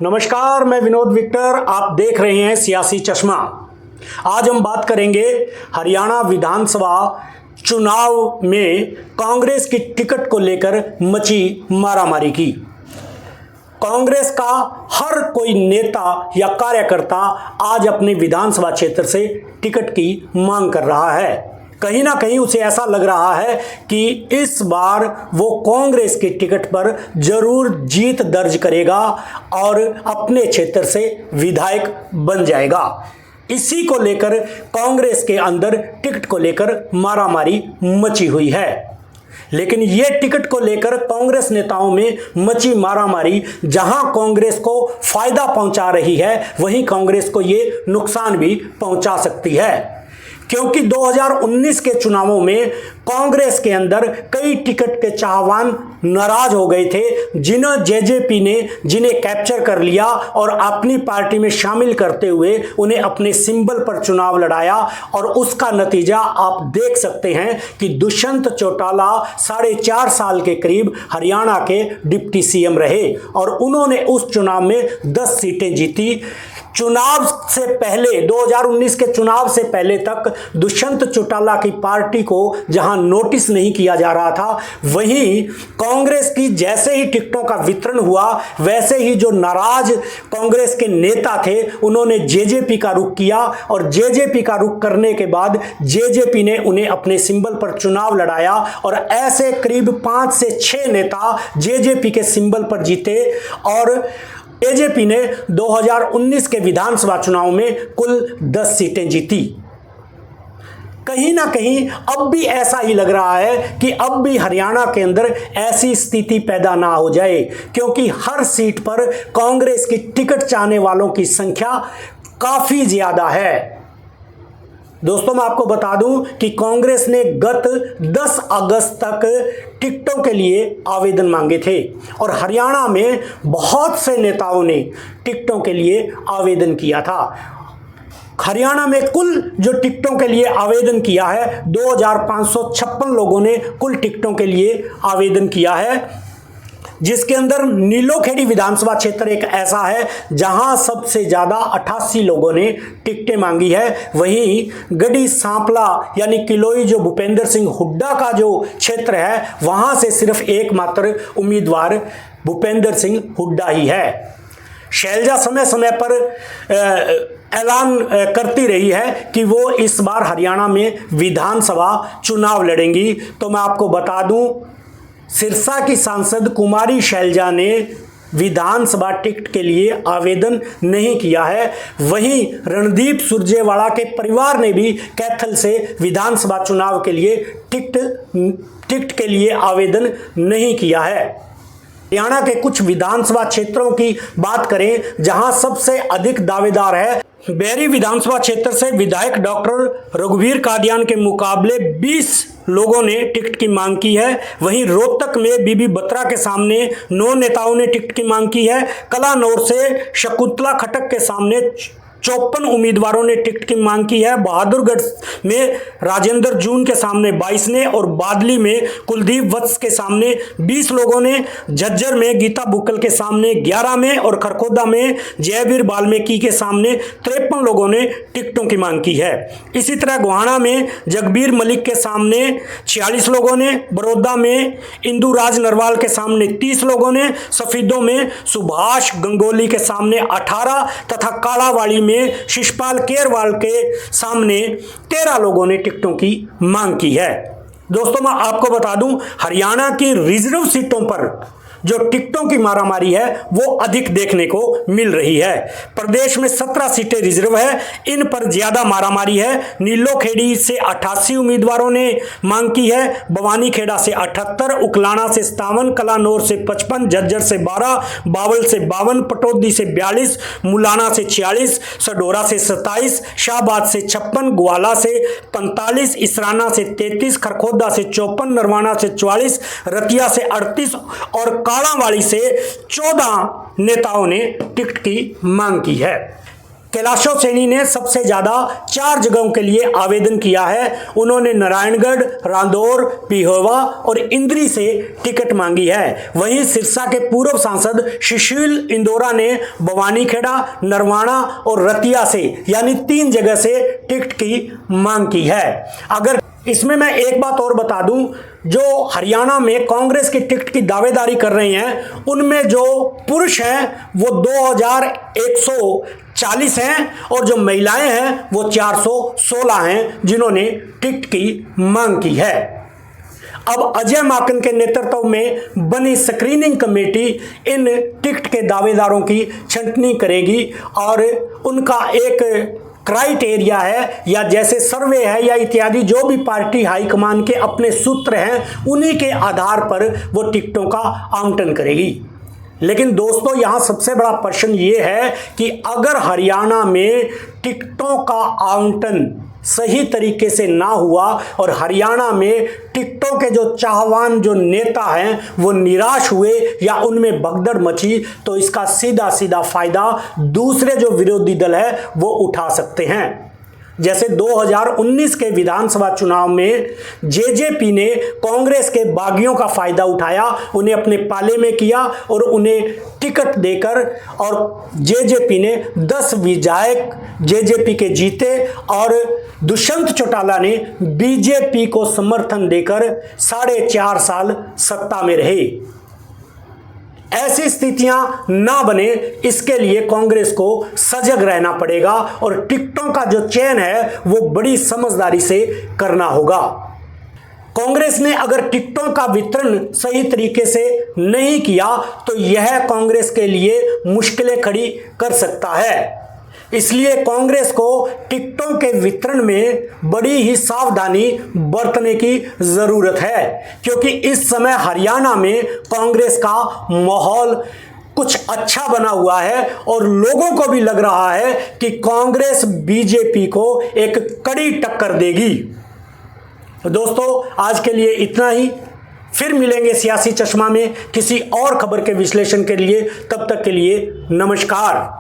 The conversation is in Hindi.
नमस्कार, मैं विनोद विक्टर। आप देख रहे हैं सियासी चश्मा। आज हम बात करेंगे हरियाणा विधानसभा चुनाव में कांग्रेस की टिकट को लेकर मची मारामारी की। कांग्रेस का हर कोई नेता या कार्यकर्ता आज अपने विधानसभा क्षेत्र से टिकट की मांग कर रहा है। कहीं ना कहीं उसे ऐसा लग रहा है कि इस बार वो कांग्रेस की टिकट पर जरूर जीत दर्ज करेगा और अपने क्षेत्र से विधायक बन जाएगा। इसी को लेकर कांग्रेस के अंदर टिकट को लेकर मारामारी मची हुई है। लेकिन ये टिकट को लेकर कांग्रेस नेताओं में मची मारामारी जहां कांग्रेस को फायदा पहुंचा रही है, वहीं कांग्रेस को ये नुकसान भी पहुंचा सकती है। क्योंकि 2019 के चुनावों में कांग्रेस के अंदर कई टिकट के चाहवान नाराज हो गए थे, जिन्हें कैप्चर कर लिया और अपनी पार्टी में शामिल करते हुए उन्हें अपने सिंबल पर चुनाव लड़ाया। और उसका नतीजा आप देख सकते हैं कि दुष्यंत चौटाला 4.5 साल के करीब हरियाणा के डिप्टी सीएम रहे और उन्होंने उस चुनाव में 10 सीटें जीती। चुनाव से पहले 2019 के चुनाव से पहले तक दुष्यंत चौटाला की पार्टी को जहां नोटिस नहीं किया जा रहा था, वहीं कांग्रेस की जैसे ही टिकटों का वितरण हुआ, वैसे ही जो नाराज कांग्रेस के नेता थे उन्होंने जेजेपी का रुख किया और जेजेपी का रुख करने के बाद जेजेपी ने उन्हें अपने सिंबल पर चुनाव लड़ाया और ऐसे करीब 5 से 6 नेता जेजेपी के सिंबल पर जीते और जेजेपी ने 2019 के विधानसभा चुनाव में कुल 10 सीटें जीती। कहीं ना कहीं अब भी ऐसा ही लग रहा है कि अब भी हरियाणा के अंदर ऐसी स्थिति पैदा ना हो जाए, क्योंकि हर सीट पर कांग्रेस की टिकट चाहने वालों की संख्या काफी ज्यादा है। दोस्तों, मैं आपको बता दूं कि कांग्रेस ने गत 10 अगस्त तक टिकटों के लिए आवेदन मांगे थे और हरियाणा में बहुत से नेताओं ने टिकटों के लिए आवेदन किया था। हरियाणा में कुल जो टिकटों के लिए आवेदन किया है, 2556 लोगों ने कुल टिकटों के लिए आवेदन किया है, जिसके अंदर नीलोखेड़ी विधानसभा क्षेत्र एक ऐसा है जहां सबसे ज्यादा 88 लोगों ने टिकटें मांगी है। वहीं गढ़ी सांपला यानी किलोई जो भूपेंद्र सिंह हुड्डा का जो क्षेत्र है, वहां से सिर्फ एकमात्र उम्मीदवार भूपेंद्र सिंह हुड्डा ही है। शैलजा समय समय पर ऐलान करती रही है कि वो इस बार हरियाणा में विधानसभा चुनाव लड़ेंगी। तो मैं आपको बता दूं, सिरसा की सांसद कुमारी शैलजा ने विधानसभा टिकट के लिए आवेदन नहीं किया है। वहीं रणदीप सुरजेवाला के परिवार ने भी कैथल से विधानसभा चुनाव के लिए टिकट के लिए आवेदन नहीं किया है। हरियाणा के कुछ विधानसभा क्षेत्रों की बात करें जहां सबसे अधिक दावेदार है, बैरी विधानसभा क्षेत्र से विधायक डॉक्टर रघुवीर कादियान के मुकाबले 20 लोगों ने टिकट की मांग की है। वहीं रोहतक में बीबी बत्रा के सामने 9 नेताओं ने टिकट की मांग की है। कलानौर से शकुंतला खटक के सामने 54 उम्मीदवारों ने टिकट की मांग की है। बहादुरगढ़ में राजेंद्र जून के सामने 22 ने और बादली में कुलदीप वत्स के सामने 20 लोगों ने, झज्जर में गीता बुक्कल के सामने 11 में और खरखोदा में जयवीर बाल्मीकि के सामने 53 लोगों ने टिकटों की मांग की है। इसी तरह गोहाना में जगबीर मलिक के सामने 46 लोगों ने, बड़ौदा में इंदुराज नरवाल के सामने 30 लोगों ने, सफीदों में सुभाष गंगोली के सामने 18 तथा कालावाड़ी में शिशपाल केरवाल के सामने 13 लोगों ने टिकटों की मांग की है। दोस्तों, मैं आपको बता दूं, हरियाणा की रिजर्व सीटों पर जो टिकटों की मारामारी है वो अधिक देखने को मिल रही है। प्रदेश में 17 सीटें रिजर्व है, इन पर ज्यादा मारामारी है। नीलोखेड़ी से 88 उम्मीदवारों ने मांग की है, बवानीखेड़ा से 78, उकलाना से 57, कलानौर से 55, झज्जर से 12, बावल से 52, पटौदी से 42, मुलाना से 46, सडोरा से 27, शाहबाद से 56, ग्वाला से 45, इसराना से 33, खरखोदा से 54, नरवाना से 44, रतिया से 38 और कालावाड़ी से 14 नेताओं ने टिकट की मांग की है। कैलाशो सैनी ने सबसे ज्यादा 4 जगहों के लिए आवेदन किया है। उन्होंने नारायणगढ़, रांदौर, पिहोवा और इंद्री से टिकट मांगी है। वहीं सिरसा के पूर्व सांसद सुशील इंदौरा ने भवानीखेड़ा, नरवाना और रतिया से यानी 3 जगह से टिकट की मांग की है। अगर इसमें मैं एक बात और बता दूं, जो हरियाणा में कांग्रेस की टिकट की दावेदारी कर रहे हैं उनमें जो पुरुष हैं वो 2140 हैं और जो महिलाएं हैं वो 416 हैं जिन्होंने टिकट की मांग की है। अब अजय माकन के नेतृत्व में बनी स्क्रीनिंग कमेटी इन टिकट के दावेदारों की छंटनी करेगी और उनका एक क्राइटेरिया है या जैसे सर्वे है या इत्यादि जो भी पार्टी हाईकमान के अपने सूत्र हैं उन्हीं के आधार पर वो टिकटों का आवंटन करेगी। लेकिन दोस्तों यहाँ सबसे बड़ा प्रश्न ये है कि अगर हरियाणा में टिकटों का आवंटन सही तरीके से ना हुआ और हरियाणा में टिकटों के जो चाहवान जो नेता हैं वो निराश हुए या उनमें भगदड़ मची, तो इसका सीधा सीधा फायदा दूसरे जो विरोधी दल है वो उठा सकते हैं। जैसे 2019 के विधानसभा चुनाव में जेजेपी ने कांग्रेस के बागियों का फायदा उठाया, उन्हें अपने पाले में किया और उन्हें टिकट देकर और जेजेपी ने 10 विधायक जेजेपी के जीते और दुष्यंत चौटाला ने बीजेपी को समर्थन देकर 4.5 साल सत्ता में रहे। ऐसी स्थितियां ना बने इसके लिए कांग्रेस को सजग रहना पड़ेगा और टिकटों का जो चयन है वो बड़ी समझदारी से करना होगा। कांग्रेस ने अगर टिकटों का वितरण सही तरीके से नहीं किया तो यह कांग्रेस के लिए मुश्किलें खड़ी कर सकता है। इसलिए कांग्रेस को टिकटों के वितरण में बड़ी ही सावधानी बरतने की जरूरत है, क्योंकि इस समय हरियाणा में कांग्रेस का माहौल कुछ अच्छा बना हुआ है और लोगों को भी लग रहा है कि कांग्रेस बीजेपी को एक कड़ी टक्कर देगी। दोस्तों आज के लिए इतना ही, फिर मिलेंगे सियासी चश्मा में किसी और खबर के विश्लेषण के लिए। तब तक के लिए नमस्कार।